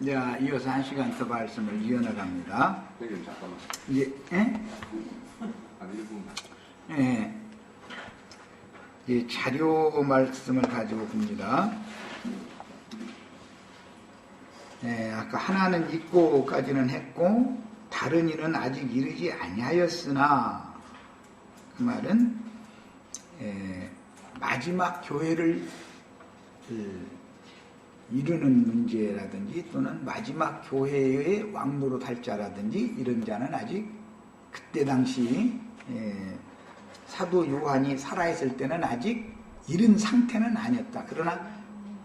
자, 이어서 1시간 더 말씀을 이어나갑니다. 선생님 잠깐만. 예. 이 자료 말씀을 가지고 봅니다. 예, 아까 하나는 있고까지는 했고 다른 이는 아직 이르지 아니하였으나 그 말은 마지막 교회를 이루는 문제라든지 또는 마지막 교회의 왕노로 할 자라든지 이런 자는 아직 그때 당시 사도 요한이 살아있을 때는 아직 이른 상태는 아니었다. 그러나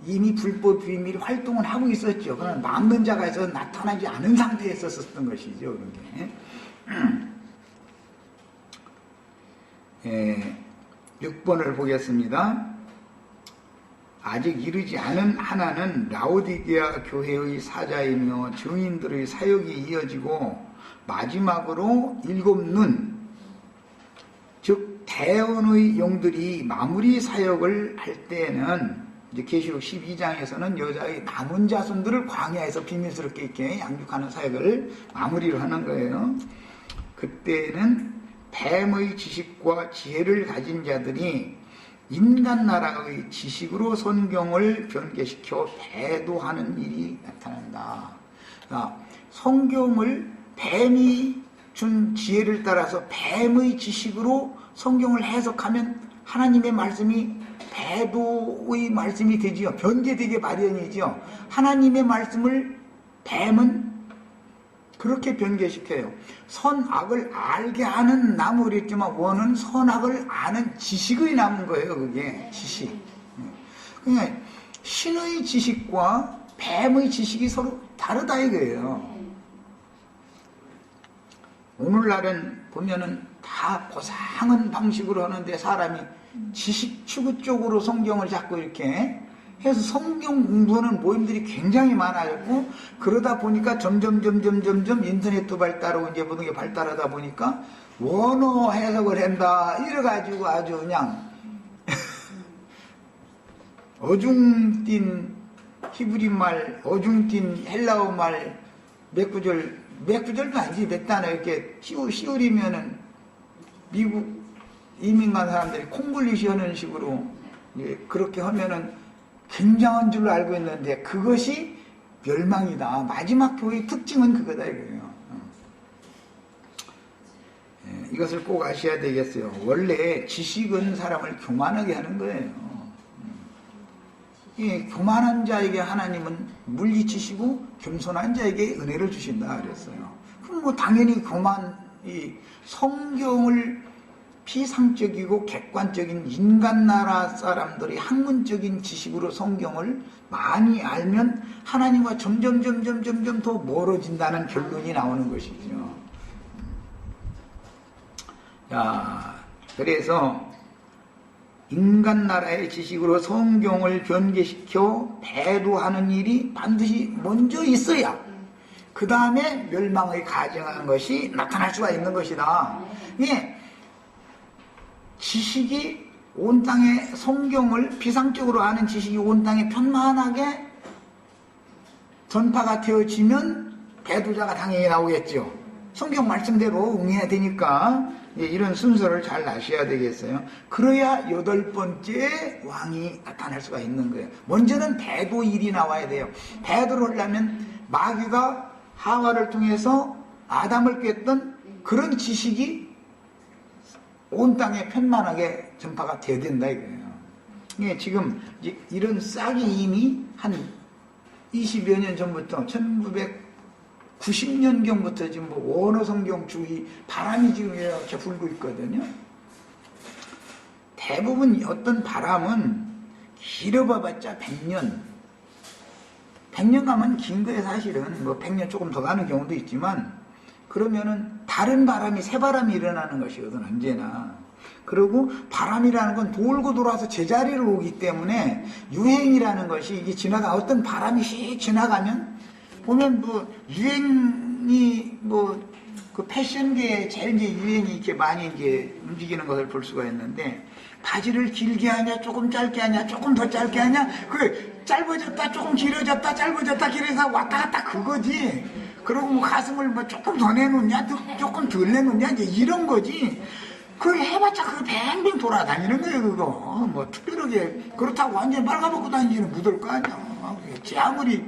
이미 불법 비밀이 활동을 하고 있었죠. 그러나 막는 자가 있어서 나타나지 않은 상태에 있었던 것이죠. 그런 게. 6번을 보겠습니다. 아직 이르지 않은 하나는 라오디게아 교회의 사자이며 증인들의 사역이 이어지고 마지막으로 7눈, 즉 대언의 영들이 마무리 사역을 할 때에는 이제 계시록 12장에서는 여자의 남은 자손들을 광야에서 비밀스럽게 이렇게 양육하는 사역을 마무리를 하는 거예요. 그때는 뱀의 지식과 지혜를 가진 자들이 인간 나라의 지식으로 성경을 변개시켜 배도하는 일이 나타난다. 성경을 뱀이 준 지혜를 따라서 뱀의 지식으로 성경을 해석하면 하나님의 말씀이 배도의 말씀이 되지요. 변개되게 마련이지요. 하나님의 말씀을 뱀은 그렇게 변개시켜요. 선악을 알게 하는 나무 그랬지만 원은 선악을 아는 지식의 나무인 거예요. 그게 지식. 그러니까 신의 지식과 뱀의 지식이 서로 다르다 이거예요. 오늘날은 보면은 다 고상한 방식으로 하는데 사람이 지식 추구 쪽으로 성경을 자꾸 이렇게 해서 성경 공부하는 모임들이 굉장히 많아졌고 그러다 보니까 점점 인터넷도 발달하고 이제 모든 게 발달하다 보니까 원어 해석을 한다 이래가지고 아주 그냥 어중뛴 히브리 말, 어중뛴 헬라어 말 몇 구절도 아니지 몇 단어 이렇게 씌우리면은 미국 이민 간 사람들이 콩글리시 하는 식으로 그렇게 하면은 굉장한 줄로 알고 있는데 그것이 멸망이다. 마지막 교회의 특징은 그거다 이거예요. 이것을 꼭 아셔야 되겠어요. 원래 지식은 사람을 교만하게 하는 거예요. 교만한 자에게 하나님은 물리치시고 겸손한 자에게 은혜를 주신다 그랬어요. 그럼 뭐 당연히 교만이 성경을 피상적이고 객관적인 인간 나라 사람들이 학문적인 지식으로 성경을 많이 알면 하나님과 점점 더 멀어진다는 결론이 나오는 것이죠. 자, 그래서 인간 나라의 지식으로 성경을 변개시켜 배도하는 일이 반드시 먼저 있어야 그 다음에 멸망의 가증한 것이 나타날 수가 있는 것이다. 지식이 온 땅에 성경을 비상적으로 아는 지식이 온 땅에 편만하게 전파가 되어지면 배도자가 당연히 나오겠죠. 성경 말씀대로 응해야 되니까 이런 순서를 잘 아셔야 되겠어요. 그래야 8번째 왕이 나타날 수가 있는 거예요. 먼저는 배도일이 나와야 돼요. 배도를 하려면 마귀가 하와를 통해서 아담을 깼던 그런 지식이 온 땅에 편만하게 전파가 돼야 된다 이거예요. 지금 이런 싹이 이미 한 20여 년 전부터 1990년경부터 지금 뭐 원어 성경 주의 바람이 지금 이렇게 불고 있거든요. 대부분 어떤 바람은 길어봐봤자 100년. 100년 가면 긴 거예요 사실은. 뭐 100년 조금 더 가는 경우도 있지만 그러면은 다른 바람이 새 바람이 일어나는 것이거든 언제나. 그리고 바람이라는 건 돌고 돌아서 제자리를 오기 때문에 유행이라는 것이 이게 어떤 바람이 씩 지나가면 보면 뭐 유행이 뭐 그 패션계에 제일 이제 유행이 이렇게 많이 이제 움직이는 것을 볼 수가 있는데 바지를 길게 하냐 조금 짧게 하냐 조금 더 짧게 하냐 그 짧아졌다 조금 길어졌다 짧아졌다 길어졌다 왔다 갔다 그거지. 그리고 뭐 가슴을 뭐 조금 더 내놓냐 조금 덜 내놓냐 이제 이런 거지. 그거 해봤자 그거 뱅뱅 돌아다니는 거예요. 그거 뭐 특별하게 그렇다고 완전히 빨가벗고 다니지는 못할 거 아니야. 제 아무리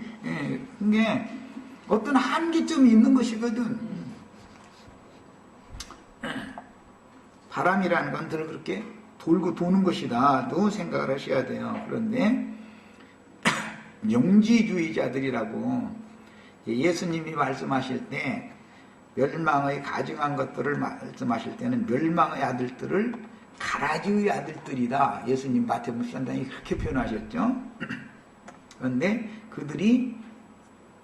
그게 어떤 한계점이 있는 것이거든. 바람이라는 건 늘 그렇게 돌고 도는 것이다 또 생각을 하셔야 돼요. 그런데 영지주의자들이라고 예수님이 말씀하실 때 멸망의 가증한 것들을 말씀하실 때는 멸망의 아들들을 가라지의 아들들이다. 예수님 마태복음 13장에 그렇게 표현하셨죠. 그런데 그들이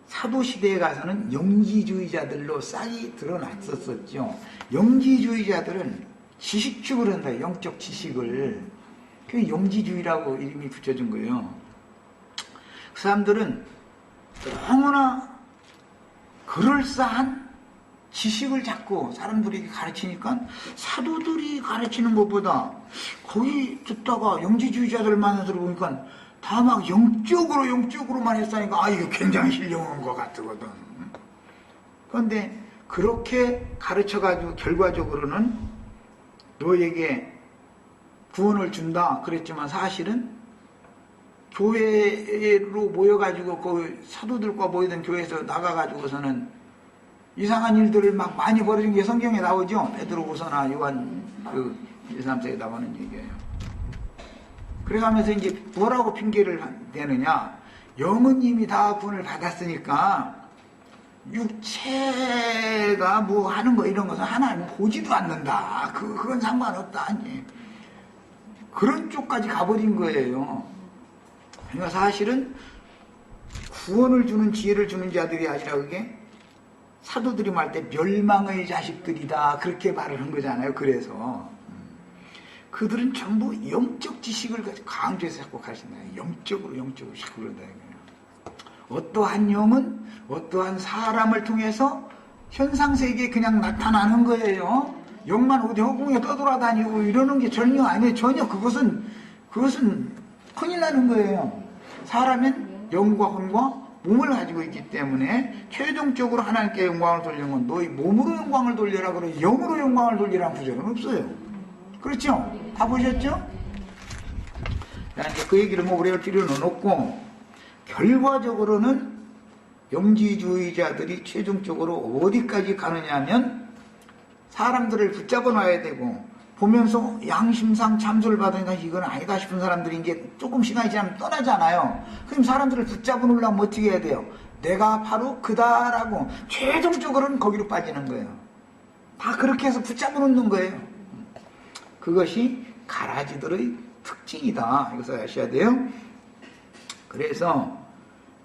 사도시대에 가서는 영지주의자들로 싹이 드러났었죠. 영지주의자들은 지식 추구를 한다. 영적 지식을. 그 영지주의라고 이름이 붙여준 거예요. 그 사람들은 너무나 그럴싸한 지식을 자꾸 사람들에게 가르치니까 사도들이 가르치는 것보다 거기 듣다가 영지주의자들 만나서 보니까 다 막 영적으로만 했으니까 아 이거 굉장히 힐링한 것 같거든. 그런데 그렇게 가르쳐가지고 결과적으로는 너에게 구원을 준다 그랬지만 사실은 교회로 모여가지고 그 사도들과 모이던 교회에서 나가가지고서는 이상한 일들을 막 많이 벌어진 게 성경에 나오죠. 베드로후서나 요한 그 1, 3세에 나오는 얘기예요. 그래가면서 이제 뭐라고 핑계를 대느냐. 영은 이미 다 구원을 받았으니까 육체가 뭐 하는 거 이런 것은 하나님 보지도 않는다. 그건 상관없다. 아니. 그런 쪽까지 가버린 거예요. 그러니까 사실은 구원을 주는 지혜를 주는 자들이 아니라 그게 사도들이 말 때 멸망의 자식들이다. 그렇게 말을 한 거잖아요. 그래서 그들은 전부 영적 지식을 강조해서 자꾸 가르친다. 영적으로 자꾸 그런다. 어떠한 영은 어떠한 사람을 통해서 현상세계에 그냥 나타나는 거예요. 영만 어디 허공에 떠돌아다니고 이러는 게 전혀 아니에요. 전혀 그것은 큰일 나는 거예요. 사람은 영과 혼과 몸을 가지고 있기 때문에 최종적으로 하나님께 영광을 돌리는 건 너희 몸으로 영광을 돌리라 그러고 영으로 영광을 돌리라는 구절은 없어요. 그렇죠? 다 보셨죠? 그 얘기를 뭐 오래 할 필요는 없고 결과적으로는 영지주의자들이 최종적으로 어디까지 가느냐 하면 사람들을 붙잡아 놔야 되고 보면서 양심상 참소를 받으니까 이건 아니다 싶은 사람들이 이제 조금 시간이 지나면 떠나잖아요. 그럼 사람들을 붙잡아 놓으려면 어떻게 해야 돼요? 내가 바로 그다라고 최종적으로는 거기로 빠지는 거예요. 다 그렇게 해서 붙잡아 놓는 거예요. 그것이 가라지들의 특징이다. 이것을 아셔야 돼요. 그래서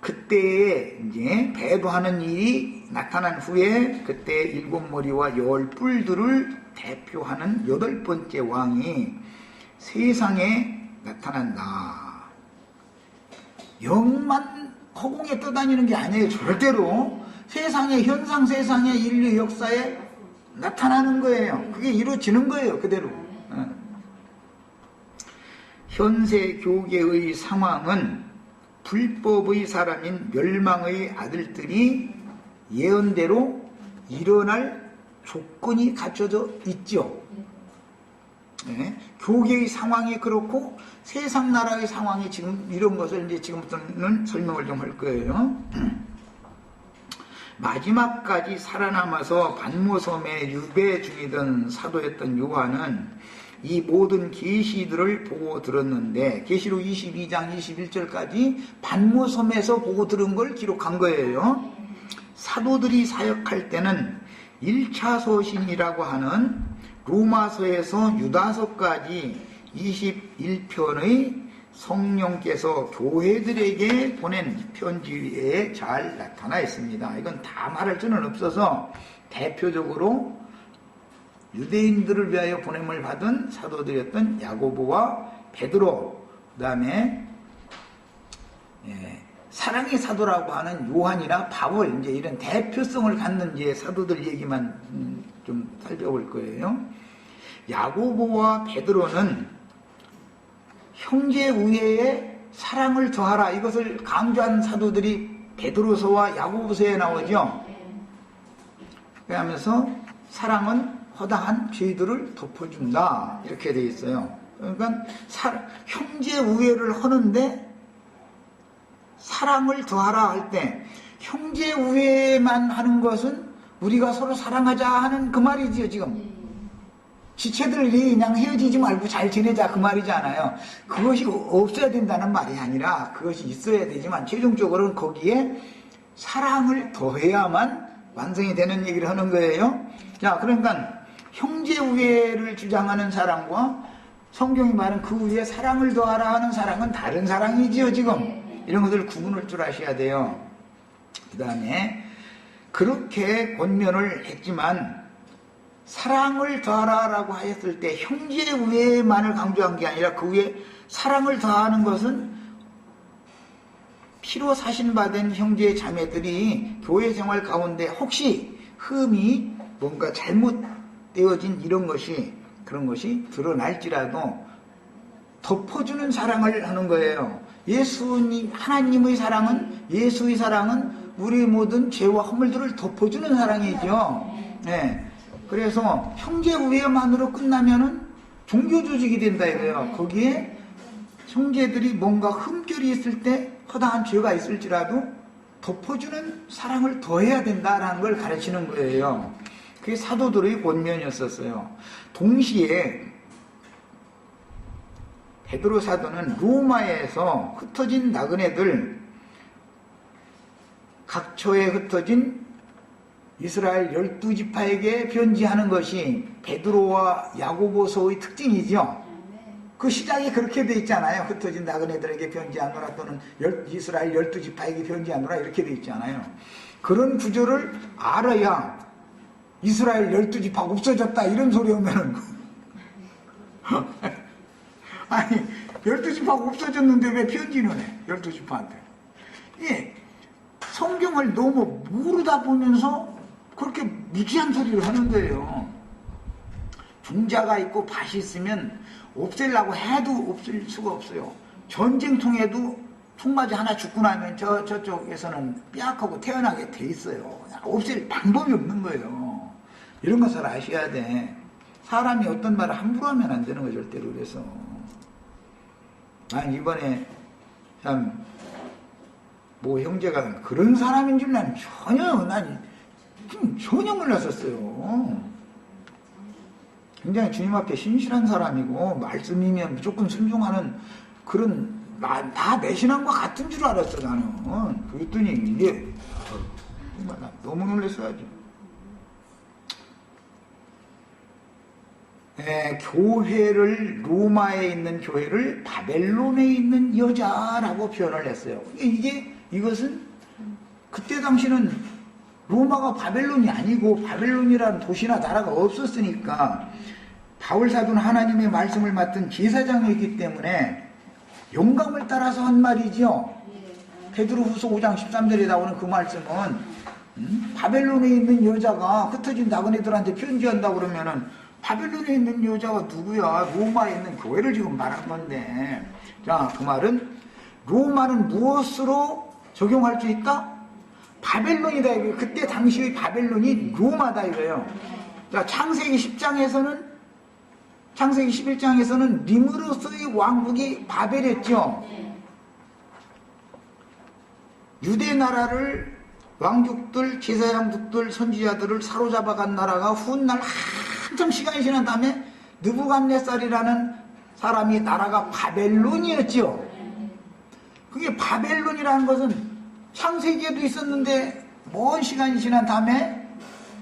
그때에 이제 배도하는 일이 나타난 후에 그때 일곱 머리와 열 뿔들을 대표하는 여덟 번째 왕이 세상에 나타난다. 영만 허공에 떠다니는 게 아니에요. 절대로 세상의 현상 세상의 인류 역사에 나타나는 거예요. 그게 이루어지는 거예요. 그대로. 현세 교계의 상황은 불법의 사람인 멸망의 아들들이 예언대로 일어날 조건이 갖춰져 있죠. 네. 교계의 상황이 그렇고 세상 나라의 상황이 지금 이런 것을 이제 지금부터는 설명을 좀 할 거예요. 마지막까지 살아남아서 반모섬에 유배 중이던 사도였던 요한은 이 모든 계시들을 보고 들었는데 계시록 22장 21절까지 반모섬에서 보고 들은 걸 기록한 거예요. 사도들이 사역할 때는 1차 서신이라고 하는 로마서에서 유다서까지 21편의 성령께서 교회들에게 보낸 편지에 잘 나타나 있습니다. 이건 다 말할 수는 없어서 대표적으로 유대인들을 위하여 보냄을 받은 사도들이었던 야고보와 베드로, 그 다음에 사랑의 사도라고 하는 요한이나 바울, 이제 이런 대표성을 갖는 이제 사도들 얘기만 좀 살펴볼 거예요. 야고보와 베드로는 형제 우애의 사랑을 더하라 이것을 강조한 사도들이 베드로서와 야고보서에 나오죠. 그러면서 사랑은 허다한 죄들을 덮어준다 이렇게 되어 있어요. 그러니까 형제 우애를 하는데 사랑을 더하라 할 때 형제 우애만 하는 것은 우리가 서로 사랑하자 하는 그 말이지요. 지금 지체들이 그냥 헤어지지 말고 잘 지내자 그 말이잖아요. 그것이 없어야 된다는 말이 아니라 그것이 있어야 되지만 최종적으로는 거기에 사랑을 더해야만 완성이 되는 얘기를 하는 거예요. 자, 그러니까 형제 우애를 주장하는 사랑과 성경이 말하는 그 위에 사랑을 더하라 하는 사랑은 다른 사랑이지요. 지금 이런 것들을 구분할 줄 아셔야 돼요. 그 다음에 그렇게 권면을 했지만 사랑을 더하라라고 하였을 때 형제 우애만을 강조한 게 아니라 그 위에 사랑을 더하는 것은 피로 사신받은 형제 자매들이 교회 생활 가운데 혹시 흠이 뭔가 잘못되어진 이런 것이 그런 것이 드러날지라도 덮어주는 사랑을 하는 거예요. 하나님의 사랑은, 예수의 사랑은 우리 모든 죄와 허물들을 덮어주는 사랑이죠. 네. 그래서 형제 우애만으로 끝나면은 종교 조직이 된다 이거예요. 거기에 형제들이 뭔가 흠결이 있을 때 허다한 죄가 있을지라도 덮어주는 사랑을 더해야 된다라는 걸 가르치는 거예요. 그게 사도들의 권면이었었어요. 동시에 베드로 사도는 로마에서 흩어진 나그네들, 각처에 흩어진 이스라엘 12지파에게 편지하는 것이 베드로와 야고보서의 특징이죠. 그 시작이 그렇게 돼 있잖아요. 흩어진 나그네들에게 편지하노라 또는 이스라엘 12지파에게 편지하노라 이렇게 돼 있잖아요. 그런 구조를 알아야 이스라엘 12지파가 없어졌다 이런 소리 오면은 아니 12지파가 없어졌는데 왜 편지는 해? 12지파한테. 예, 성경을 너무 모르다 보면서 그렇게 무지한 소리를 하는 거예요. 종자가 있고 밭이 있으면 없애려고 해도 없을 수가 없어요. 전쟁통에도 총맞이 하나 죽고 나면 저쪽에서는 삐약하고 태어나게 돼 있어요. 없앨 방법이 없는 거예요. 이런 것을 아셔야 돼. 사람이 어떤 말을 함부로 하면 안 되는 거죠. 절대로. 그래서 난 이번에 참 뭐 형제가 그런 사람인 줄 난 전혀 몰랐었어요. 굉장히 주님 앞에 신실한 사람이고 말씀이면 무조건 순종하는 그런 다 매신한 것 같은 줄 알았어 나는. 그랬더니 이게 정말 나 너무 놀랐어야지. 교회를 로마에 있는 교회를 바벨론에 있는 여자라고 표현을 했어요. 이것은 그때 당시는 로마가 바벨론이 아니고 바벨론이라는 도시나 나라가 없었으니까 바울 사도는 하나님의 말씀을 맡은 제사장이기 때문에 영감을 따라서 한 말이죠. 베드로후서 5장 13절에 나오는 그 말씀은 바벨론에 있는 여자가 흩어진 나그네들한테 편지한다 그러면은 바벨론에 있는 여자가 누구야? 로마에 있는 교회를 지금 말한 건데, 자, 그 말은 로마는 무엇으로 적용할 수 있다? 바벨론이다 이거예요. 그때 당시의 바벨론이 로마다 이거예요. 자, 창세기 11장에서는 니므롯의 왕국이 바벨했죠. 유대 나라를 왕족들, 제사장족들, 선지자들을 사로잡아간 나라가 훗날 한참 시간이 지난 다음에 느부갓네살이라는 사람이 나라가 바벨론이었죠. 그게 바벨론이라는 것은 창세기에도 있었는데 먼 시간이 지난 다음에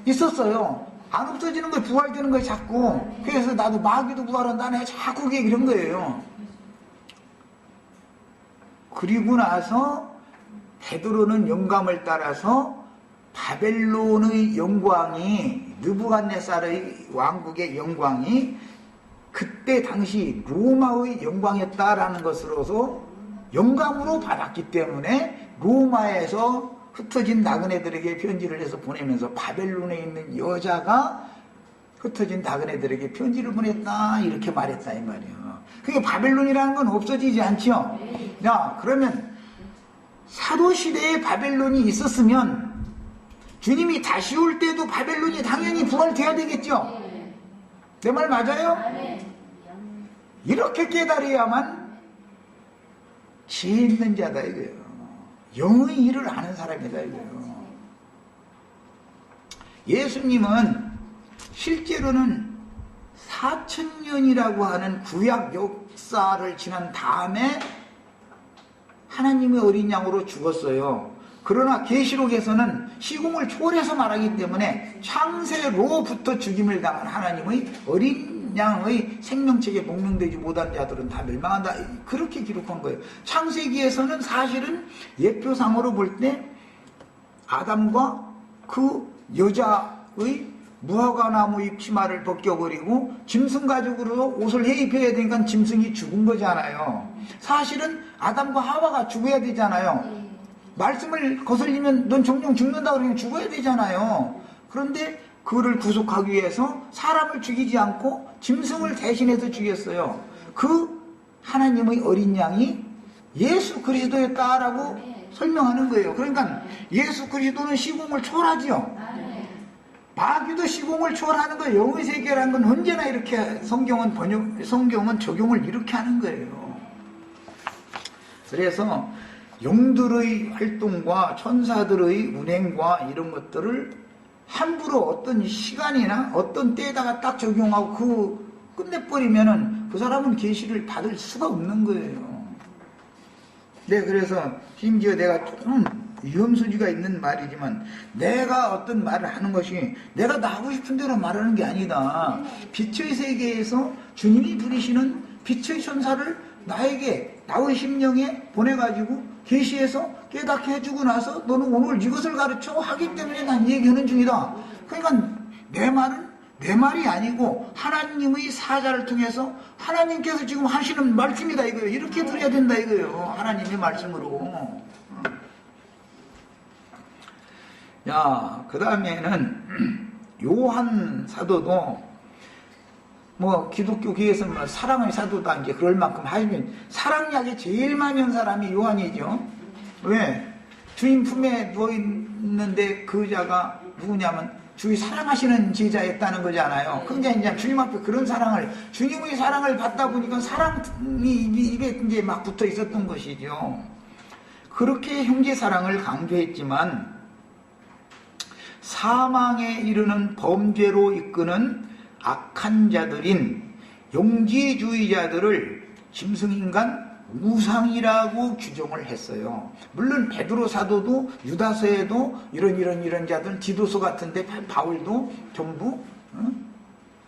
있었어요. 안 없어지는 거예요. 부활되는 거예요 자꾸. 그래서 나도 마귀도 부활한다네 자꾸 그게 이런 거예요. 그리고 나서 베드로는 영감을 따라서 바벨론의 영광이, 느부갓네살의 왕국의 영광이 그때 당시 로마의 영광이었다라는 것으로서 영감으로 받았기 때문에 로마에서 흩어진 나그네들에게 편지를 해서 보내면서 바벨론에 있는 여자가 흩어진 나그네들에게 편지를 보냈다 이렇게 말했다 이 말이에요. 그게 바벨론이라는 건 없어지지 않죠? 야, 그러면 사도시대에 바벨론이 있었으면 주님이 다시 올 때도 바벨론이 당연히 부활돼야 되겠죠? 내 말 맞아요? 이렇게 깨달아야만 지혜 있는 자다 이거예요. 영의 일을 아는 사람이다 이거예요. 예수님은 실제로는 4,000년이라고 하는 구약 역사를 지난 다음에 하나님의 어린 양으로 죽었어요. 그러나 계시록에서는 시공을 초월해서 말하기 때문에 창세로부터 죽임을 당한 하나님의 어린 양의 생명책에 복명되지 못한 자들은 다 멸망한다. 그렇게 기록한 거예요. 창세기에서는 사실은 예표상으로 볼 때 아담과 그 여자의 무화과나무 치마를 벗겨버리고 짐승 가죽으로 옷을 해입혀야 되니까 짐승이 죽은 거잖아요. 사실은 아담과 하와가 죽어야 되잖아요. 말씀을 거슬리면 넌 종종 죽는다 그러면 죽어야 되잖아요. 그런데 그를 구속하기 위해서 사람을 죽이지 않고 짐승을 대신해서 죽였어요. 그 하나님의 어린 양이 예수 그리스도였다라고 설명하는 거예요. 그러니까 예수 그리스도는 시공을 초월하지요. 마귀도 시공을 초월하는 거예요. 영의 세계라는 건 언제나 이렇게 성경은 적용을 이렇게 하는 거예요. 그래서 영들의 활동과 천사들의 운행과 이런 것들을 함부로 어떤 시간이나 어떤 때에다가 딱 적용하고 끝내버리면은 그 사람은 계시를 받을 수가 없는 거예요. 네, 그래서 심지어 내가 조금 위험소지가 있는 말이지만 내가 어떤 말을 하는 것이 내가 나하고 싶은 대로 말하는 게 아니다. 빛의 세계에서 주님이 부리시는 빛의 천사를 나의 심령에 보내가지고 계시해서 깨닫게 해주고 나서 너는 오늘 이것을 가르쳐 하기 때문에 난 얘기하는 중이다. 그러니까 내 말은 내 말이 아니고 하나님의 사자를 통해서 하나님께서 지금 하시는 말씀이다 이거예요. 이렇게 들어야 된다 이거예요. 하나님의 말씀으로. 야, 그 다음에는 요한 사도도 뭐 기독교계에서 뭐 사랑의 사도다 이제 그럴 만큼 하시면 사랑약이 제일 많이 한 사람이 요한이죠. 왜? 주인 품에 누워 있는데 그 여자가 누구냐면 주의 사랑하시는 제자였다는 거잖아요. 근데 이제 주님 앞에 그런 사랑을 주님의 사랑을 받다 보니까 사랑이 입에 이제 막 붙어 있었던 것이죠. 그렇게 형제 사랑을 강조했지만 사망에 이르는 범죄로 이끄는 악한 자들인 영지주의자들을 짐승인간 우상이라고 규정을 했어요. 물론 베드로 사도도 유다서에도 이런 자들 지도서 같은데 바울도 전부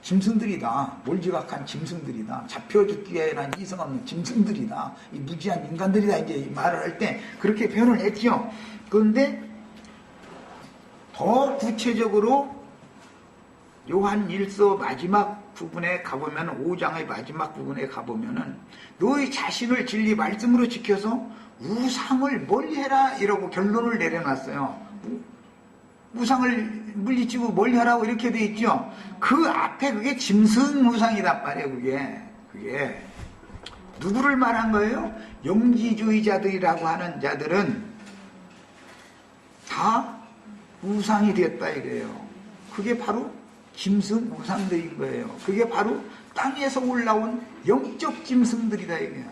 짐승들이다. 몰지각한 짐승들이다. 잡혀 죽기에 난 이성 없는 짐승들이다. 이 무지한 인간들이다. 이제 말을 할 때 그렇게 표현을 했죠. 그런데 더 구체적으로 요한 1서 마지막 부분에 가보면 5장의 마지막 부분에 가보면은 너희 자신을 진리 말씀으로 지켜서 우상을 멀리해라 이러고 결론을 내려놨어요. 우상을 물리치고 멀리하라고 이렇게 돼 있죠. 그 앞에 그게 짐승 우상이란 말이에요. 그게 누구를 말한 거예요? 영지주의자들이라고 하는 자들은 다 우상이 되었다 이거예요. 그게 바로 짐승 우상들인 거예요. 그게 바로 땅에서 올라온 영적 짐승들이다 이거예요.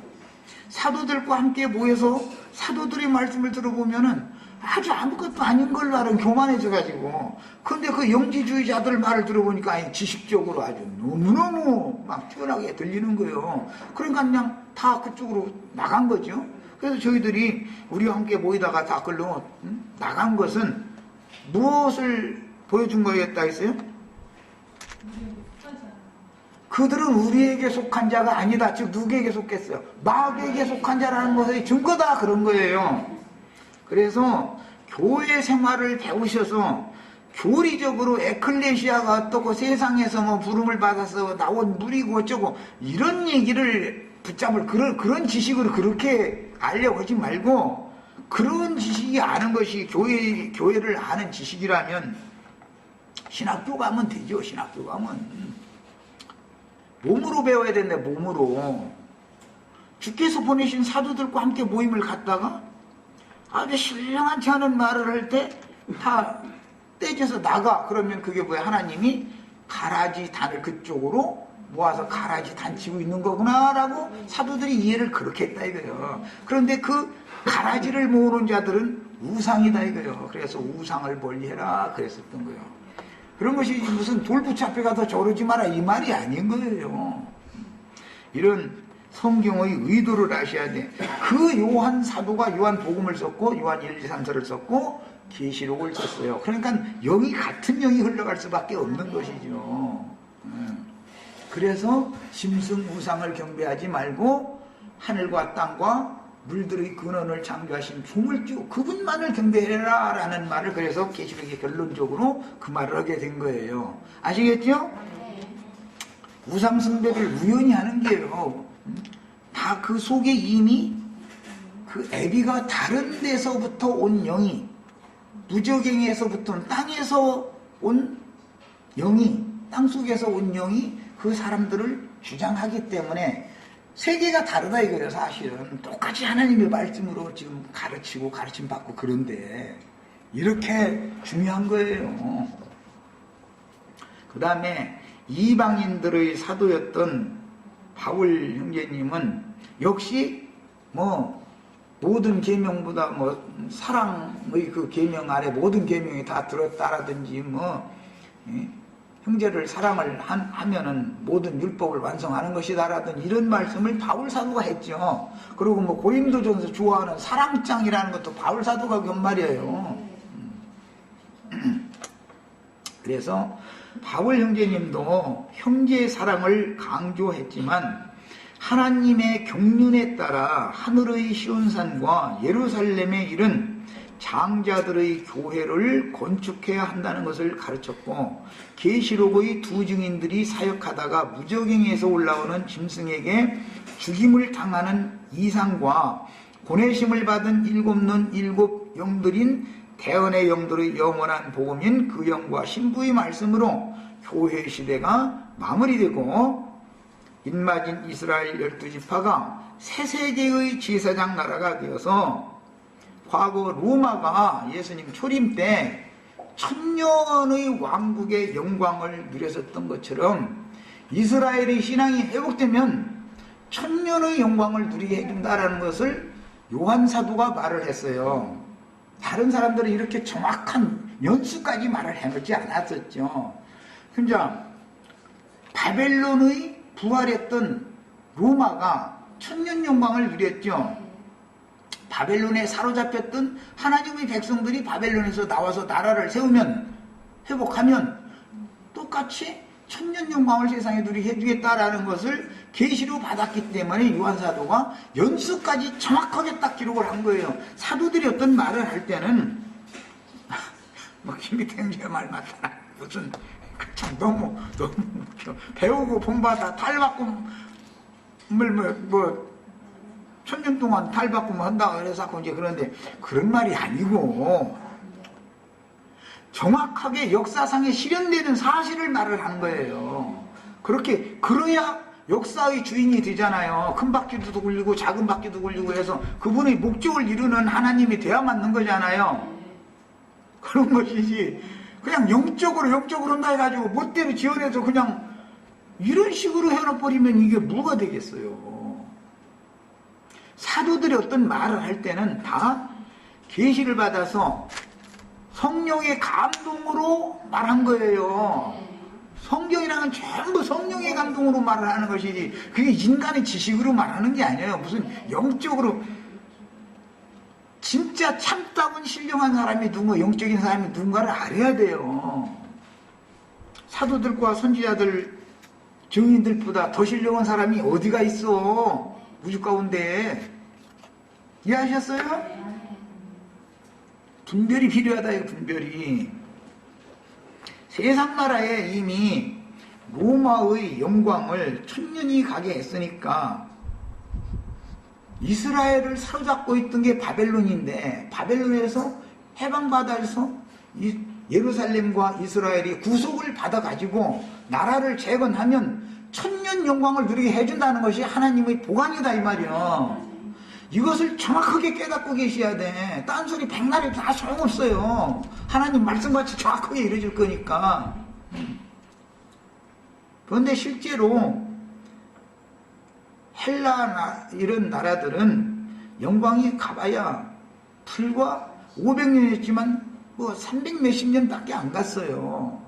사도들과 함께 모여서 사도들의 말씀을 들어보면은 아주 아무것도 아닌 걸로 알아 교만해져가지고. 근데 그 영지주의자들 말을 들어보니까 지식적으로 아주 너무너무 막 뛰어나게 들리는 거예요. 그러니까 그냥 다 그쪽으로 나간 거죠. 그래서 저희들이 우리와 함께 모이다가 다 걸로 나간 것은 무엇을 보여준 거였다 했어요? 그들은 우리에게 속한 자가 아니다. 즉 누구에게 속했어요? 마귀에게 속한 자라는 것의 증거다 그런 거예요. 그래서 교회 생활을 배우셔서 교리적으로 에클레시아가 어떻고 세상에서 뭐 부름을 받아서 나온 물이고 어쩌고 이런 얘기를 붙잡을 그런 지식으로 그렇게 알려고 하지 말고 그런 지식이 아는 것이 교회를 아는 지식이라면 신학교 가면 되죠. 신학교 가면 몸으로 배워야 된다. 몸으로. 주께서 보내신 사도들과 함께 모임을 갔다가 아주 신령한 지 않은 말을 할 때 다 떼져서 나가. 그러면 그게 뭐야? 하나님이 가라지 단을 그쪽으로 모아서 가라지 단 치고 있는 거구나 라고 사도들이 이해를 그렇게 했다 이거예요. 그런데 그 가라지를 모으는 자들은 우상이다 이거예요. 그래서 우상을 멀리해라 그랬었던 거예요. 그런 것이 무슨 돌부처 앞에 가서 저러지 마라 이 말이 아닌 거예요. 이런 성경의 의도를 아셔야 돼. 그 요한 사도가 요한 복음을 썼고 요한 1, 2, 3서를 썼고 계시록을 썼어요. 그러니까 영이 같은 영이 흘러갈 수밖에 없는 것이죠. 그래서 짐승 우상을 경배하지 말고 하늘과 땅과 물들의 근원을 창조하신 조물주 그분만을 경배해라 라는 말을 그래서 계시록의 결론적으로 그 말을 하게 된 거예요. 아시겠죠? 우상 숭배를 우연히 하는 게요. 다 그 속에 이미 그 애비가 다른 데서부터 온 영이 무저갱에서부터 땅에서 온 영이 땅속에서 온 영이 그 사람들을 주장하기 때문에 세계가 다르다 이거예요. 사실은 똑같이 하나님의 말씀으로 지금 가르치고 가르침 받고 그런데 이렇게 중요한 거예요. 그 다음에 이방인들의 사도였던 바울 형제님은 역시 뭐 모든 계명보다 뭐 사랑의 그 계명 아래 모든 계명이 다 들었다라든지 뭐 형제를 사랑을 하면은 모든 율법을 완성하는 것이다라든 이런 말씀을 바울 사도가 했죠. 그리고 뭐 고린도전서 좋아하는 사랑장이라는 것도 바울 사도가 한 말이에요. 그래서 바울 형제님도 형제의 사랑을 강조했지만 하나님의 경륜에 따라 하늘의 시온산과 예루살렘에 이른 장자들의 교회를 건축해야 한다는 것을 가르쳤고 계시록의 두 증인들이 사역하다가 무저갱에서 올라오는 짐승에게 죽임을 당하는 이상과 보내심을 받은 일곱 눈 일곱 영들인 대언의 영들의 영원한 복음인 그 영과 신부의 말씀으로 교회 시대가 마무리되고 인마진 이스라엘 12지파가 새 세계의 제사장 나라가 되어서 과거 로마가 예수님 초림 때 천년의 왕국의 영광을 누렸었던 것처럼 이스라엘의 신앙이 회복되면 천년의 영광을 누리게 해준다라는 것을 요한 사도가 말을 했어요. 다른 사람들은 이렇게 정확한 연수까지 말을 해놓지 않았었죠. 그러니까 바벨론의 부활했던 로마가 천년 영광을 누렸죠. 바벨론에 사로잡혔던 하나님의 백성들이 바벨론에서 나와서 나라를 세우면 회복하면 똑같이 천년 영광을 세상에 누리게 해주겠다라는 것을 계시로 받았기 때문에 요한 사도가 연수까지 정확하게 딱 기록을 한 거예요. 사도들이 어떤 말을 할 때는 뭐 김희태 말 맞다. 무슨 참 너무 배우고 본받아 탈바꿈을 뭐 천년 동안 탈바꿈을 한다 그래서 이제 그런데 그런 말이 아니고 정확하게 역사상에 실현되는 사실을 말을 하는 거예요. 그렇게 그래야 역사의 주인이 되잖아요. 큰 바퀴도 굴리고 작은 바퀴도 굴리고 해서 그분의 목적을 이루는 하나님이 돼야 맞는 거잖아요. 그런 것이지 그냥 영적으로 한다 해가지고 멋대로 지어내서 그냥 이런 식으로 해놔버리면 이게 뭐가 되겠어요. 사도들이 어떤 말을 할 때는 다 계시를 받아서 성령의 감동으로 말한 거예요. 성경이랑은 전부 성령의 감동으로 말을 하는 것이지 그게 인간의 지식으로 말하는 게 아니에요. 무슨 영적으로 진짜 참다운 신령한 사람이 누군가 영적인 사람이 누군가를 알아야 돼요. 사도들과 선지자들 증인들보다 더 신령한 사람이 어디가 있어 우주 가운데. 이해하셨어요? 분별이 필요하다. 이거 분별이. 세상 나라에 이미 로마의 영광을 천년이 가게 했으니까 이스라엘을 사로잡고 있던 게 바벨론인데 바벨론에서 해방받아서 예루살렘과 이스라엘이 구속을 받아가지고 나라를 재건하면 천년 영광을 누리게 해준다는 것이 하나님의 보관이다 이 말이야. 이것을 정확하게 깨닫고 계셔야 돼. 딴소리 백날에 다 소용없어요. 하나님 말씀같이 정확하게 이루어질 거니까. 그런데 실제로 헬라 이런 나라들은 영광이 가봐야 불과 500년이었지만 뭐 300 몇십 년밖에 안 갔어요.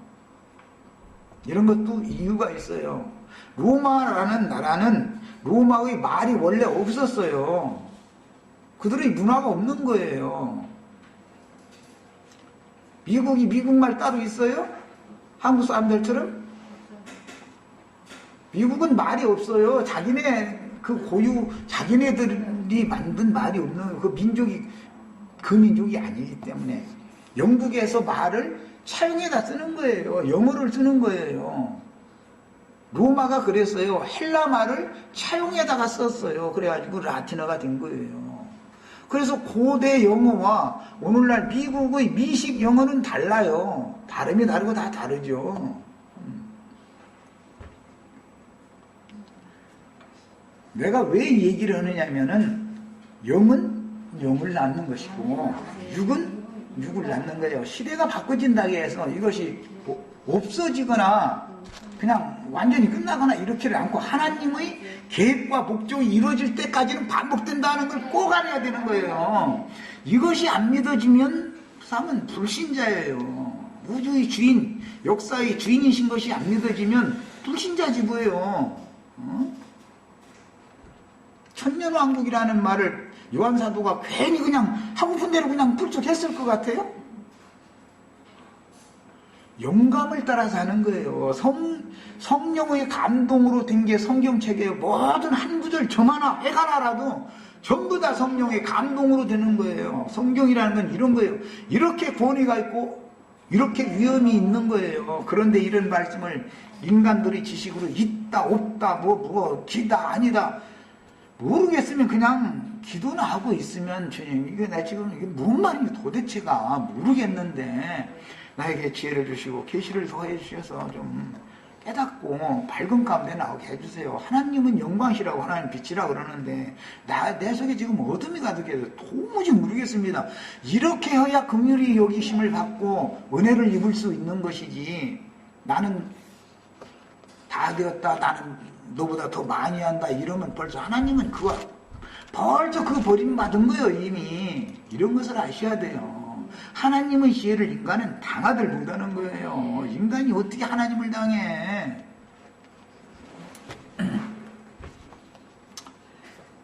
이런 것도 이유가 있어요. 로마라는 나라는 로마의 말이 원래 없었어요. 그들의 문화가 없는 거예요. 미국이 미국말 따로 있어요? 한국 사람들처럼? 미국은 말이 없어요. 자기네 그 고유, 자기네들이 만든 말이 없는 그 민족이 그 민족이 아니기 때문에 영국에서 말을 차용해다 쓰는 거예요. 영어를 쓰는 거예요. 로마가 그랬어요. 헬라 말을 차용해다가 썼어요. 그래가지고 라틴어가 된 거예요. 그래서 고대 영어와 오늘날 미국의 미식 영어는 달라요. 발음이 다르고 다 다르죠. 내가 왜 얘기를 하느냐면은 영은 영을 낳는 것이고 육은 육을 낳는 거예요. 시대가 바꿔진다고 해서 이것이 없어지거나 그냥 완전히 끝나거나 이렇지를 않고 하나님의 계획과 목적이 이루어질 때까지는 반복된다는 걸 꼭 알아야 되는 거예요. 이것이 안 믿어지면 그 사람은 불신자예요. 우주의 주인, 역사의 주인이신 것이 안 믿어지면 불신자지 뭐예요. 천년왕국이라는 말을 요한사도가 괜히 그냥 하고픈 대로 그냥 불쑥 했을 것 같아요? 영감을 따라서 하는 거예요. 성령의 감동으로 된 게 성경책이에요. 모든 한 구절 점 하나, 획 하나라도 전부 다 성령의 감동으로 되는 거예요. 성경이라는 건 이런 거예요. 이렇게 권위가 있고 이렇게 위험이 있는 거예요. 그런데 이런 말씀을 인간들의 지식으로 있다, 없다, 기다, 아니다 모르겠으면 그냥 기도나 하고 있으면 주님 이게 나 지금 이게 뭔 말인지 도대체가 모르겠는데 나에게 지혜를 주시고 계시를 더해 주셔서 좀 깨닫고 밝은 가운데 나오게 해주세요. 하나님은 영광이라고 하나님 빛이라고 그러는데 내 속에 지금 어둠이 가득해서 도무지 모르겠습니다. 이렇게 해야 긍휼히 여기심을 받고 은혜를 입을 수 있는 것이지 나는 다 되었다, 나는 너보다 더 많이 한다 이러면 벌써 하나님은 벌써 그 버림받은 거예요. 이미 이런 것을 아셔야 돼요. 하나님의 지혜를 인간은 당하들 못하는 거예요. 인간이 어떻게 하나님을 당해?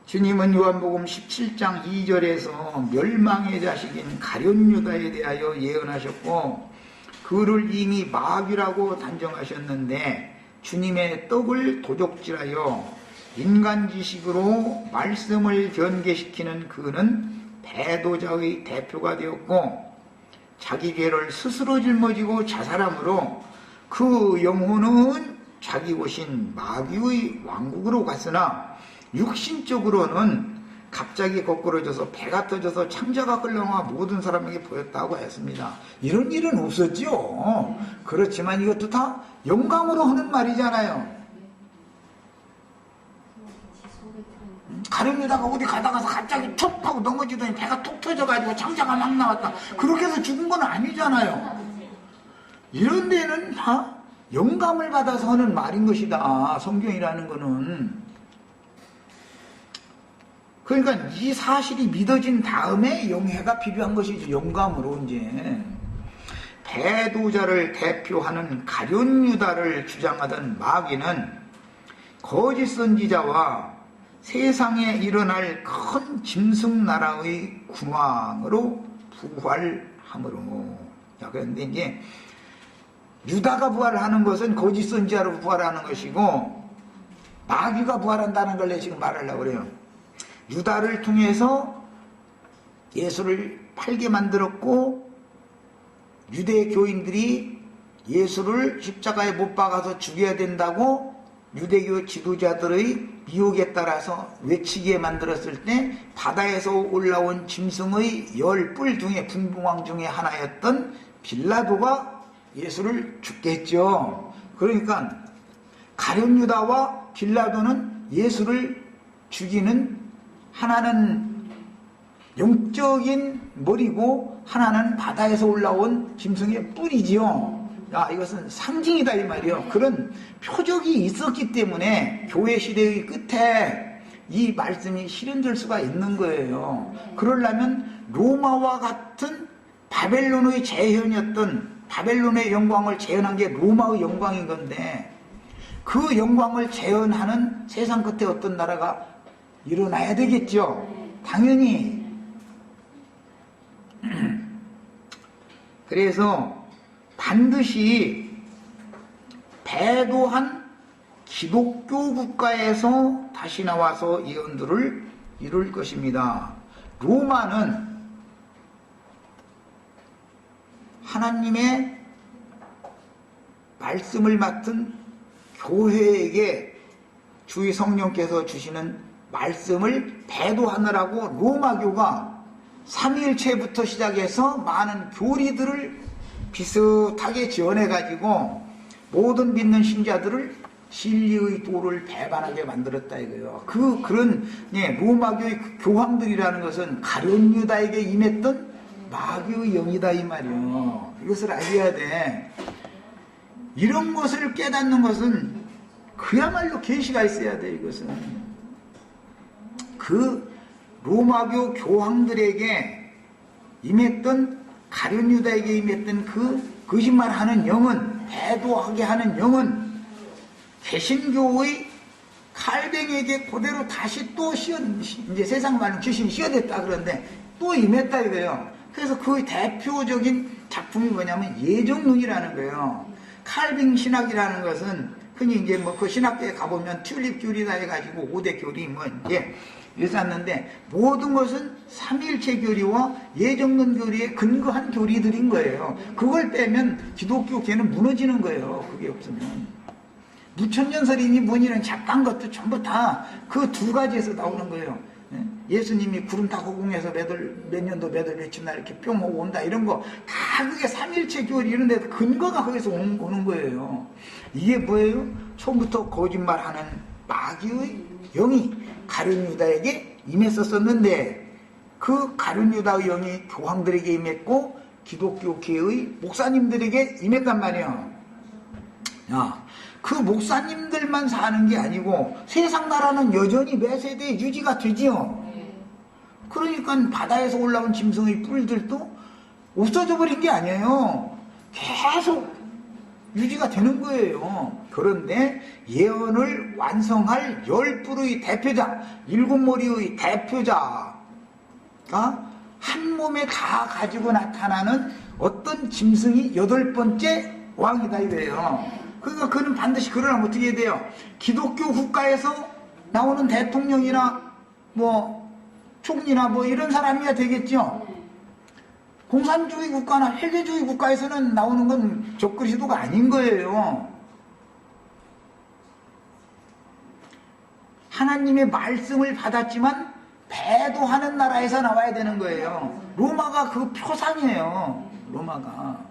주님은 요한복음 17장 2절에서 멸망의 자식인 가룟유다에 대하여 예언하셨고 그를 이미 마귀라고 단정하셨는데 주님의 떡을 도적질하여 인간 지식으로 말씀을 변개시키는 그는 배도자의 대표가 되었고 자기 죄를 스스로 짊어지고 자살함으로 그 영혼은 자기 곳인 마귀의 왕국으로 갔으나 육신적으로는 갑자기 거꾸러져서 배가 터져서 창자가 끌려나와 모든 사람에게 보였다고 했습니다. 이런 일은 없었죠. 그렇지만 이것도 다 영감으로 하는 말이잖아요. 가룟유다가 어디 가다가서 갑자기 툭 하고 넘어지더니 배가 툭 터져가지고 창자가 막 나왔다. 그렇게 해서 죽은 건 아니잖아요. 이런 데는 다 영감을 받아서 하는 말인 것이다. 성경이라는 거는. 그러니까 이 사실이 믿어진 다음에 영해가 필요한 것이죠. 영감으로 이제. 배도자를 대표하는 가룟유다를 주장하던 마귀는 거짓 선지자와 세상에 일어날 큰 짐승나라의 군왕으로 부활함으로. 그런데 이제 유다가 부활하는 것은 거짓 선지자로 부활하는 것이고 마귀가 부활한다는 걸 지금 말하려고 그래요. 유다를 통해서 예수를 팔게 만들었고 유대 교인들이 예수를 십자가에 못 박아서 죽여야 된다고 유대교 지도자들의 미혹에 따라서 외치게 만들었을 때 바다에서 올라온 짐승의 10뿔 중에 분봉왕 중에 하나였던 빌라도가 예수를 죽게 했죠. 그러니까 가룟 유다와 빌라도는 예수를 죽이는, 하나는 영적인 머리고 하나는 바다에서 올라온 짐승의 뿔이지요. 이것은 상징이다 이 말이요. 그런 표적이 있었기 때문에 교회 시대의 끝에 이 말씀이 실현될 수가 있는 거예요. 그러려면 로마와 같은 바벨론의 재현이었던, 바벨론의 영광을 재현한 게 로마의 영광인 건데, 그 영광을 재현하는 세상 끝에 어떤 나라가 일어나야 되겠죠. 당연히. 그래서 반드시 배도한 기독교 국가에서 다시 나와서 예언들을 이룰 것입니다. 로마는 하나님의 말씀을 맡은 교회에게 주의 성령께서 주시는 말씀을 배도하느라고 로마교가 삼위일체부터 시작해서 많은 교리들을 비슷하게 지어내가지고 모든 믿는 신자들을 진리의 도를 배반하게 만들었다 이거예요. 그런 로마교의 교황들이라는 것은 가룟 유다에게 임했던 마귀의 영이다 이 말이요. 이것을 알아야 돼. 이런 것을 깨닫는 것은 그야말로 계시가 있어야 돼. 이것은 그 로마교 교황들에게 임했던, 가룟 유다에게 임했던 그 거짓말하는 영은, 배도하게 하는 영은 개신교의 칼뱅에게 그대로 다시 또 이제 세상 말로 귀신이 씌어댔다 그러는데 또 임했다 이거예요. 그래서 그 대표적인 작품이 뭐냐면 예정론이라는 거예요. 칼뱅 신학이라는 것은 흔히 이제 뭐 그 신학교에 가보면 튤립 교리다 해가지고 5대 교리 뭐 이제 있었는데, 모든 것은 삼위일체 교리와 예정론 교리에 근거한 교리들인 거예요. 그걸 빼면 기독교계는 무너지는 거예요. 그게 없으면. 무천년설이니 뭐니는 잡다한 것도 전부 다 그 두 가지에서 나오는 거예요. 예수님이 구름 타고 공에서 몇 년도 며칠 날 이렇게 뿅 오고 온다 이런 거 다 그게 삼일체 교리 이런 데 근거가 거기서 오는 거예요. 이게 뭐예요? 처음부터 거짓말하는 마귀의 영이 가룟 유다에게 임했었는데, 그 가룟 유다의 영이 교황들에게 임했고 기독교계의 목사님들에게 임했단 말이에요. 그 목사님들만 사는 게 아니고 세상 나라는 여전히 매 세대에 유지가 되지요. 그러니까 바다에서 올라온 짐승의 뿔들도 없어져 버린 게 아니에요. 계속 유지가 되는 거예요. 그런데 예언을 완성할 10뿔의 대표자, 7머리의 대표자가 한 몸에 다 가지고 나타나는 어떤 짐승이 8번째 왕이다 이거예요. 그러니까 그는 반드시 그러려면 어떻게 해야 돼요? 기독교 국가에서 나오는 대통령이나 뭐 총리나 뭐 이런 사람이야 되겠죠. 공산주의 국가나 회계주의 국가에서는 나오는 건 적그리스도가 아닌 거예요. 하나님의 말씀을 받았지만 배도하는 나라에서 나와야 되는 거예요. 로마가 그 표상이에요. 로마가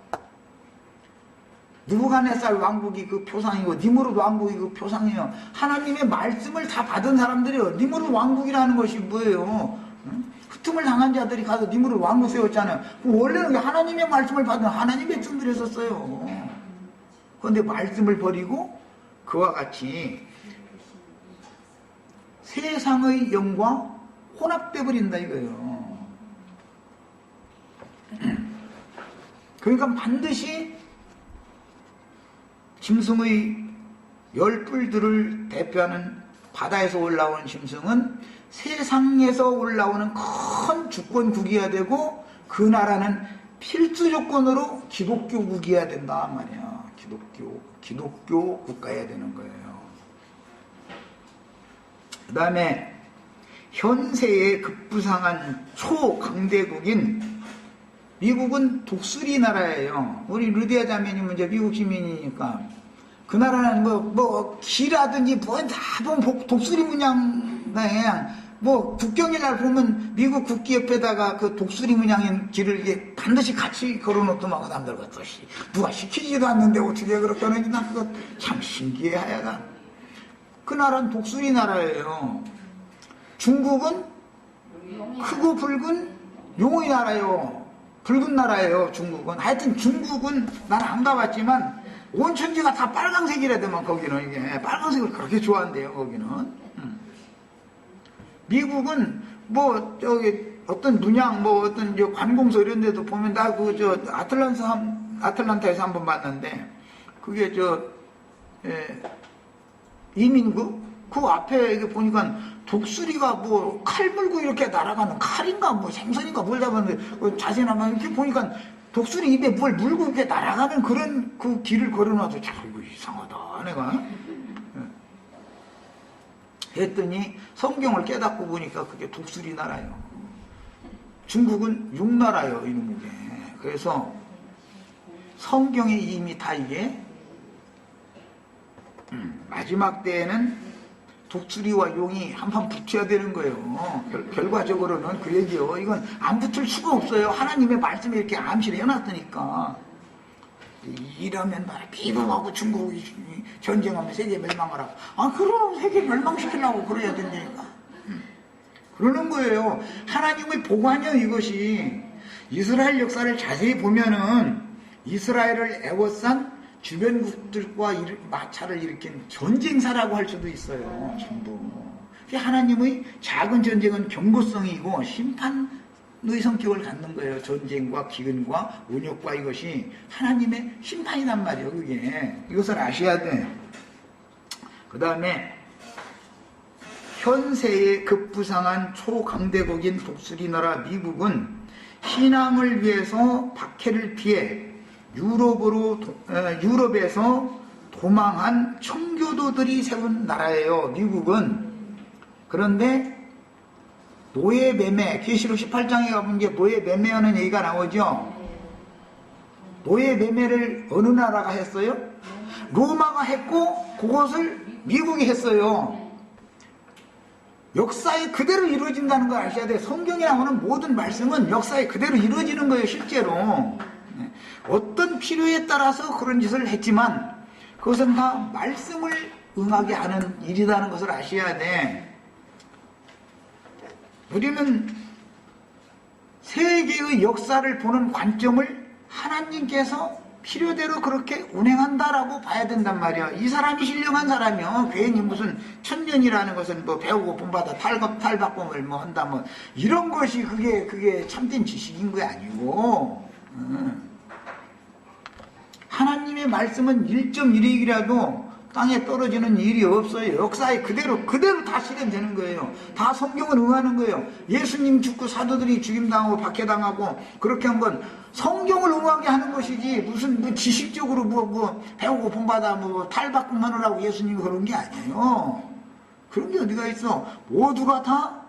느부갓네살 왕국이 그 표상이고 니무롯 왕국이 그 표상이에요. 하나님의 말씀을 다 받은 사람들이요. 니무롯 왕국이라는 것이 뭐예요? 흠을 당한 자들이 가서 니무롯 왕국 세웠잖아요. 원래는 하나님의 말씀을 받은 하나님의 백성들이 했었어요. 그런데 말씀을 버리고 그와 같이 세상의 영과 혼합돼 버린다 이거예요. 그러니까 반드시 짐승의 10뿔들을 대표하는 바다에서 올라오는 짐승은 세상에서 올라오는 큰 주권국이어야 되고, 그 나라는 필수 조건으로 기독교국이어야 된다 말이야. 기독교 국가여야 되는 거예요. 그 다음에 현세에 급부상한 초강대국인 미국은 독수리 나라예요. 우리 루디아 자매님은 이제 미국 시민이니까 그 나라는 뭐 기라든지 뭐 다 보면 독수리 문양 그냥 뭐 국경일 날 보면 미국 국기 옆에다가 그 독수리 문양인 길을 이게 반드시 같이 걸어놓더만 그 남들 누가 시키지도 않는데 어떻게 그렇게 하는지 난 그거 참 신기해 하여간. 그 나라는 독수리 나라예요. 중국은 크고 붉은 용의 나라예요. 붉은 나라예요, 중국은. 하여튼 중국은 난 안 가봤지만 온 천지가 다 빨강색이라더만 거기는. 이게 빨강색을 그렇게 좋아한대요, 거기는. 미국은 뭐 저기 어떤 문양 뭐 어떤 저 관공서 이런 데도 보면 나 그 저 아틀란타에서 한번 봤는데 그게 이민구 그 앞에 이게 보니까 독수리가 뭐 칼 물고 이렇게 날아가는 칼인가 뭐 생선인가 뭘 잡았는데 자세히 한번 이렇게 보니까 독수리 입에 뭘 물고 이렇게 날아가는 그런 그 길을 걸어놔서 참 이거 이상하다 내가 했더니 성경을 깨닫고 보니까 그게 독수리 나라예요. 중국은 용나라예요, 이놈의. 그래서 성경에 이미 다 이게 마지막 때에는 독수리와 용이 한판 붙여야 되는 거예요. 결과적으로는 그 얘기요. 이건 안 붙을 수가 없어요. 하나님의 말씀에 이렇게 암시를 해놨으니까. 이러면 말이야, 미국하고 중국이 전쟁하면 세계 멸망을 하고, 아, 그럼 세계 멸망시키려고 그래야 된다니까. 그러는 거예요. 하나님의 보관이요, 이것이. 이스라엘 역사를 자세히 보면은 이스라엘을 애워싼 주변국들과 마찰을 일으킨 전쟁사라고 할 수도 있어요. 전부. 하나님의 작은 전쟁은 경고성이고 심판의 성격을 갖는 거예요. 전쟁과 기근과 온역과 이것이 하나님의 심판이란 말이에요. 그게. 이것을 아셔야 돼. 그 다음에 현세에 급부상한 초강대국인 독수리 나라 미국은 신앙을 위해서 박해를 피해 유럽에서 도망한 청교도들이 세운 나라예요. 미국은. 그런데 노예 매매, 계시록 18장에 가보면 이제 노예 매매하는 얘기가 나오죠. 노예 매매를 어느 나라가 했어요? 로마가 했고 그것을 미국이 했어요. 역사에 그대로 이루어진다는 걸 아셔야 돼요. 성경에 나오는 모든 말씀은 역사에 그대로 이루어지는 거예요, 실제로. 어떤 필요에 따라서 그런 짓을 했지만 그것은 다 말씀을 응하게 하는 일이라는 것을 아셔야 돼. 우리는 세계의 역사를 보는 관점을 하나님께서 필요대로 그렇게 운행한다라고 봐야 된단 말이야. 이 사람이 신령한 사람이요. 괜히 무슨 천년이라는 것은 뭐 배우고 본받아 탈바꿈을 뭐 한다 뭐 이런 것이 그게 참된 지식인 거 아니고. 하나님의 말씀은 1.1익이라도 땅에 떨어지는 일이 없어요. 역사에 그대로 다 실현되는 거예요. 다 성경을 응하는 거예요. 예수님 죽고 사도들이 죽임당하고 박해당하고 그렇게 한 건 성경을 응하게 하는 것이지 무슨 뭐 지식적으로 뭐 배우고 본받아 뭐 탈바꿈하느라고 예수님이 그런 게 아니에요. 그런 게 어디가 있어. 모두가 다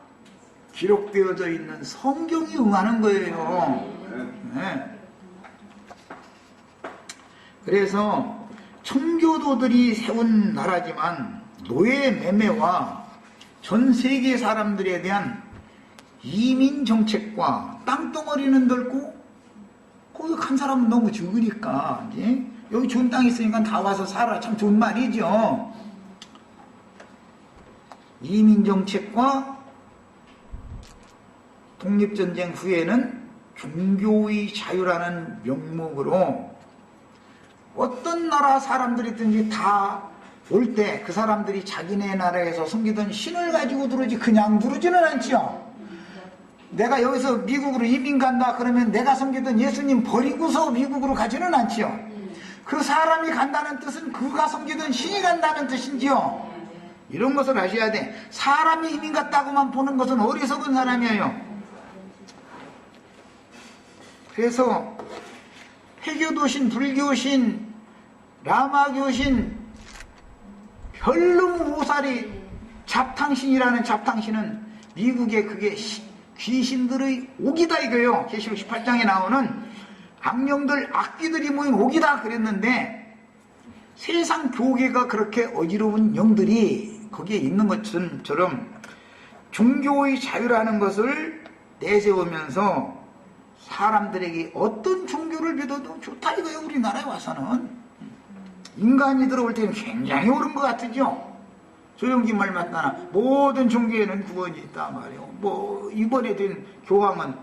기록되어져 있는 성경이 응하는 거예요. 네. 그래서 청교도들이 세운 나라지만 노예 매매와 전 세계 사람들에 대한 이민 정책과 땅덩어리는 넓고 거기 간 사람은 너무 적으니까 이제 여기 좋은 땅 있으니까 다 와서 살아. 참 좋은 말이죠. 이민 정책과 독립전쟁 후에는 종교의 자유라는 명목으로 어떤 나라 사람들이든지 다 올 때 그 사람들이 자기네 나라에서 섬기던 신을 가지고 들어오지 그냥 들어오지는 않지요. 내가 여기서 미국으로 이민 간다 그러면 내가 섬기던 예수님 버리고서 미국으로 가지는 않지요. 그 사람이 간다는 뜻은 그가 섬기던 신이 간다는 뜻인지요. 이런 것을 아셔야 돼. 사람이 이민 갔다고만 보는 것은 어리석은 사람이에요. 그래서 회교도신, 불교신, 라마교신, 별놈 오사리 잡탕신이라는 잡탕신은 미국의 그게 귀신들의 옥이다 이거예요. 계시록 18장에 나오는 악령들, 악귀들이 모인 옥이다 그랬는데 세상 교계가 그렇게 어지러운 영들이 거기에 있는 것처럼 종교의 자유라는 것을 내세우면서 사람들에게 어떤 종교를 믿어도 좋다 이거예요. 우리나라에 와서는 인간이 들어올 때는 굉장히 옳은 것 같으죠. 조용기 말 맞다나 모든 종교에는 구원이 있다 말이에요. 뭐 이번에 된 교황은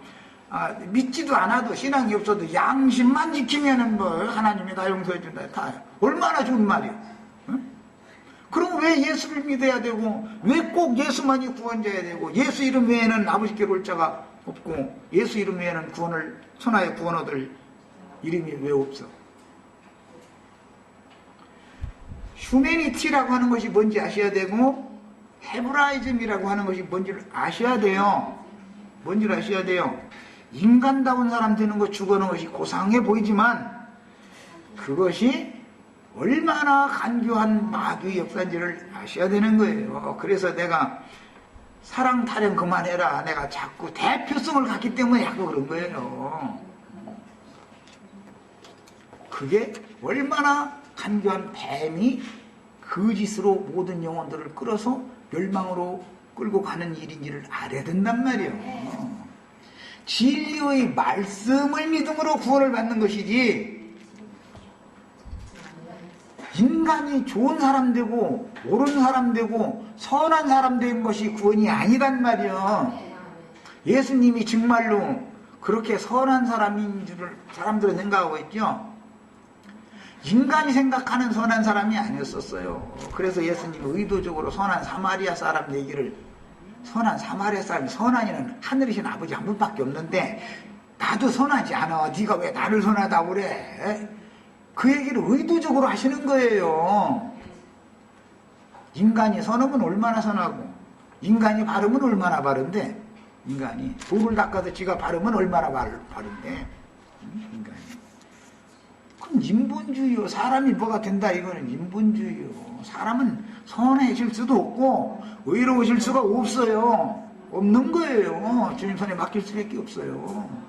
믿지도 않아도 신앙이 없어도 양심만 지키면은 뭐 하나님이 다 용서해 준다. 다 얼마나 좋은 말이에요. 응? 그럼 왜 예수를 믿어야 되고 왜 꼭 예수만이 구원자야 되고 예수 이름 외에는 아버지께 올 자가 없고 예수 이름 외에는 천하의 구원 얻을 이름이 왜 없어? 휴메니티라고 하는 것이 뭔지 아셔야 되고 헤브라이즘이라고 하는 것이 뭔지를 아셔야 돼요. 뭔지를 아셔야 돼요. 인간다운 사람 되는 것 죽어는 것이 고상해 보이지만 그것이 얼마나 간교한 마귀의 역사인지를 아셔야 되는 거예요. 그래서 내가 사랑 타령 그만해라. 내가 자꾸 대표성을 갖기 때문에 자꾸 그런 거예요. 그게 얼마나 간교한 뱀이 거짓으로 모든 영혼들을 끌어서 멸망으로 끌고 가는 일인지를 알아야 된단 말이에요. 진리의 말씀을 믿음으로 구원을 받는 것이지 인간이 좋은 사람 되고 옳은 사람 되고 선한 사람 되는 것이 구원이 아니란 말이에요. 예수님이 정말로 그렇게 선한 사람인 줄을 사람들은 생각하고 있죠. 인간이 생각하는 선한 사람이 아니었었어요. 그래서 예수님이 의도적으로 선한 사마리아 사람 얘기를 선한 사마리아 사람이 선한이는 하늘이신 아버지 한 분밖에 없는데 나도 선하지 않아. 네가 왜 나를 선하다고 그래? 그 얘기를 의도적으로 하시는 거예요. 인간이 선하면 얼마나 선하고 인간이 바르면 얼마나 바른데 인간이 돌을 닦아도 지가 바르면 얼마나 바른데 인간이 그럼 인본주의요. 사람이 뭐가 된다 이거는 인본주의요. 사람은 선해질 수도 없고 의로우실 수가 없어요. 없는 거예요. 주님 손에 맡길 수밖에 없어요.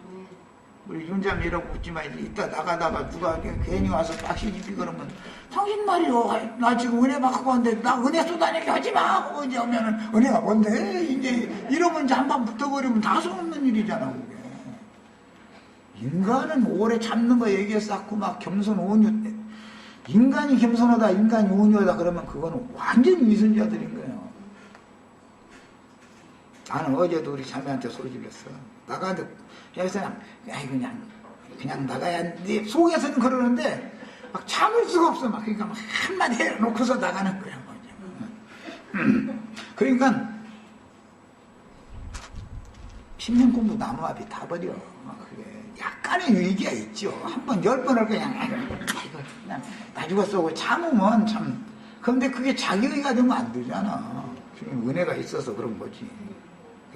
우리 윤자매 이러고 웃지마. 이따 나가다가 누가 괜히 와서 빡시집이 그러면 당신 말이요. 나 지금 은혜 받고 왔는데 나 은혜 쏟아내게 하지마 하고 이제 오면은 은혜가 뭔데 이제 이러면 이제 한번 붙어버리면 다 소없는 일이잖아. 그게. 인간은 오래 참는 거 얘기해 쌓고 막 겸손 온유 인간이 겸손하다 인간이 온유하다 그러면 그거는 완전히 위선자들인 거예요. 나는 어제도 우리 자매한테 소리 질렀어. 나가는데 여기서 그냥 나가야 네 속에서는 그러는데 막 참을 수가 없어. 막 그러니까 막 한마디 해놓고서 나가는 거야. 그러니까 10년 공부 나무 앞이 다 버려. 그게 약간의 위기가 있죠. 한 번, 10번을 그냥 나 죽었어. 참으면 참. 그런데 그게 자기의가 되면 안 되잖아. 주님 은혜가 있어서 그런 거지.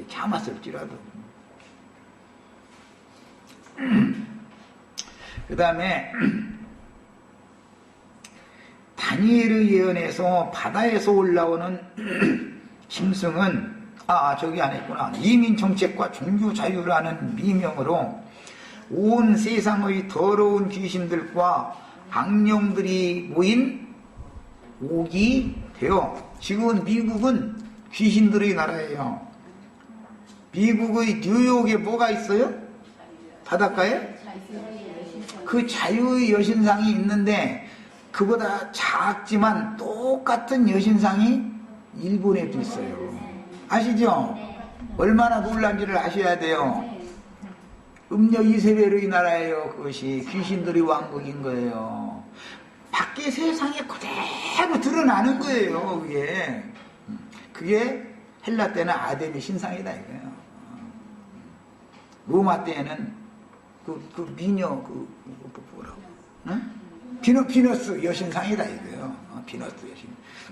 참았을지라도. 그 다음에 다니엘의 예언에서 바다에서 올라오는 짐승은 저기 안 했구나. 이민 정책과 종교 자유라는 미명으로 온 세상의 더러운 귀신들과 악령들이 모인 옥이 되어 지금은 미국은 귀신들의 나라예요. 미국의 뉴욕에 뭐가 있어요? 바닷가에? 그 자유의 여신상이 있는데 그보다 작지만 똑같은 여신상이 일본에도 있어요. 아시죠? 얼마나 놀란지를 아셔야 돼요. 음녀 이세벨의 나라예요. 그것이 귀신들의 왕국인 거예요. 밖에 세상에 그대로 드러나는 거예요. 그게 헬라 때는 아데미 신상이다 이거예요. 로마 때는 그 미녀 뭐라고? 응? 비너스 여신상이다 이거예요.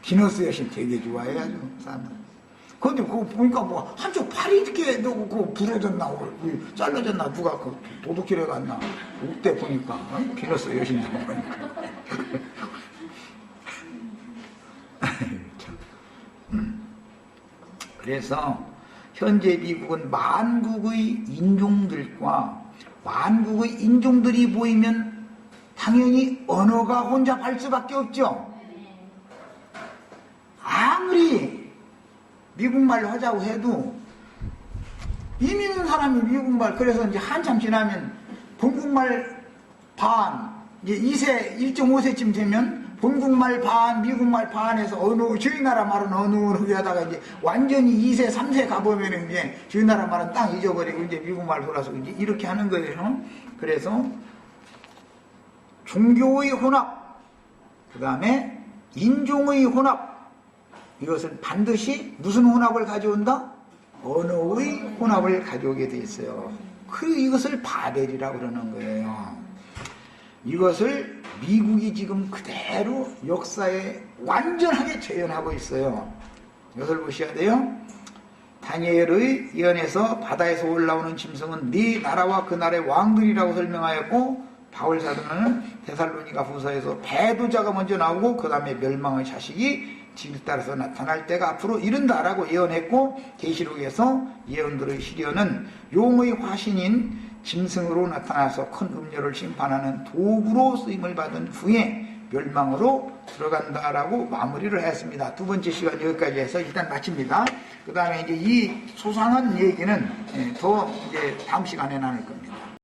비너스 여신 되게 좋아해가지고 사람들. 그런데 그거 보니까 뭐 한쪽 팔이 이렇게 그거 부러졌나 잘라졌나 누가 그 도둑질해 갔나 그때 보니까 비너스 여신상 보니까. 그래서 현재 미국은 만국의 인종들과 만국의 인종들이 모이면 당연히 언어가 혼잡할 수밖에 없죠. 아무리 미국말로 하자고 해도 이미 있는 사람이 미국말 그래서 이제 한참 지나면 본국말 반, 이제 2세, 1.5세쯤 되면 본국말 반, 미국말 반에서 저희 나라 말은 어느 하다가 이제 완전히 2세, 3세 가보면 이제 저희 나라 말은 땅 잊어버리고 이제 미국말 돌아서 이제 이렇게 하는 거예요. 그래서 종교의 혼합, 그 다음에 인종의 혼합, 이것은 반드시 무슨 혼합을 가져온다? 언어의 혼합을 가져오게 돼 있어요. 이것을 바벨이라고 그러는 거예요. 이것을 미국이 지금 그대로 역사에 완전하게 재현하고 있어요. 이것을 보셔야 돼요. 다니엘의 예언에서 바다에서 올라오는 짐승은 네 나라와 그 나라의 왕들이라고 설명하였고, 바울 사도는 데살로니가 후서에서 배도자가 먼저 나오고 그 다음에 멸망의 자식이 질 따라서 나타날 때가 앞으로 이른다라고 예언했고, 계시록에서 예언들의 시련은 용의 화신인 짐승으로 나타나서 큰 음료를 심판하는 도구로 쓰임을 받은 후에 멸망으로 들어간다라고 마무리를 했습니다. 두 번째 시간 여기까지 해서 일단 마칩니다. 그 다음에 이제 이 소상한 얘기는 더 이제 다음 시간에 나눌 겁니다.